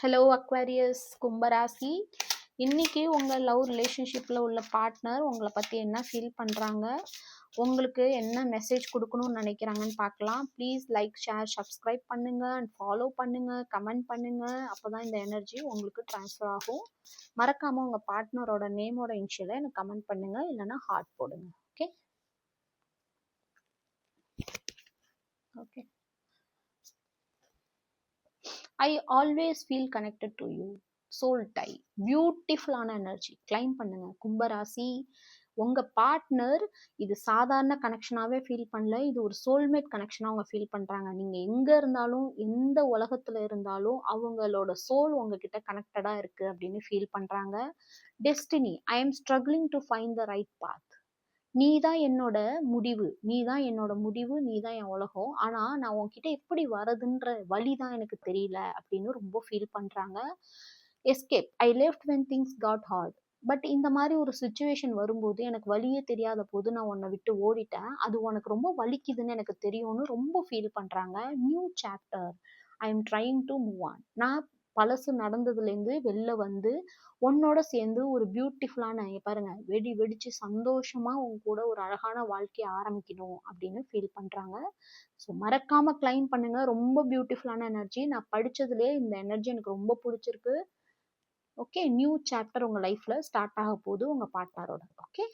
Hello அக்வாரியஸ் கும்பராசி. இன்னைக்கு உங்கள் லவ் ரிலேஷன்ஷிப்பில் உள்ள பார்ட்னர் உங்களை பற்றி என்ன ஃபீல் பண்ணுறாங்க, உங்களுக்கு என்ன மெசேஜ் கொடுக்கணும்னு நினைக்கிறாங்கன்னு பார்க்கலாம். ப்ளீஸ் லைக், ஷேர், சப்ஸ்கிரைப் பண்ணுங்கள் அண்ட் ஃபாலோ பண்ணுங்கள், கமெண்ட் பண்ணுங்கள். அப்போ தான் இந்த எனர்ஜி உங்களுக்கு ட்ரான்ஸ்ஃபர் ஆகும். மறக்காமல் உங்கள் பார்ட்னரோட நேமோட இனிஷியலை எனக்கு கமெண்ட் பண்ணுங்கள், இல்லைனா ஹார்ட் போடுங்க. Okay okay. I always feel connected to you. Soul tie. பியூட்டிஃபுல்லான எனர்ஜி கிளைம் பண்ணுங்க கும்பராசி. உங்க பார்ட்னர் இது சாதாரண கனெக்ஷனாவே ஃபீல் பண்ணல, இது ஒரு சோல்மேட் கனெக்ஷனா அவங்க ஃபீல் பண்றாங்க. நீங்க எங்க இருந்தாலும் எந்த உலகத்துல இருந்தாலும் அவங்களோட சோல் உங்ககிட்ட கனெக்டடா இருக்கு அப்படின்னு ஃபீல் பண்றாங்க. Destiny. I am struggling to find the right path. நீ தான் என்னோட முடிவு, நீ தான் என்னோட முடிவு, நீ தான் என் உலகம். ஆனா நான் உன்கிட்ட எப்படி வரதுன்ற வழி தான் எனக்கு தெரியல அப்படின்னு ரொம்ப ஃபீல் பண்றாங்க. Escape. I left when things got hard. But இந்த மாதிரி ஒரு சுச்சுவேஷன் வரும்போது எனக்கு வழியே தெரியாத போது நான் உன்னை விட்டு ஓடிட்டேன். அது உனக்கு ரொம்ப வலிக்குதுன்னு எனக்கு தெரியும்னு ரொம்ப ஃபீல் பண்றாங்க. New chapter. I am trying to move on. நான் பழசு நடந்ததுலேருந்து வெளில வந்து உன்னோட சேர்ந்து ஒரு பியூட்டிஃபுல்லான பாருங்க வெடிச்சு சந்தோஷமா உங்க கூட ஒரு அழகான வாழ்க்கையை ஆரம்பிக்கணும் அப்படின்னு ஃபீல் பண்றாங்க. ஸோ மறக்காம கிளைம் பண்ணுங்க. ரொம்ப பியூட்டிஃபுல்லான எனர்ஜி. நான் படிச்சதுலேயே இந்த எனர்ஜி எனக்கு ரொம்ப பிடிச்சிருக்கு. ஓகே, நியூ சாப்டர் உங்க லைஃப்ல ஸ்டார்ட் ஆக போகுது உங்க பார்ட்னரோட. ஓகே.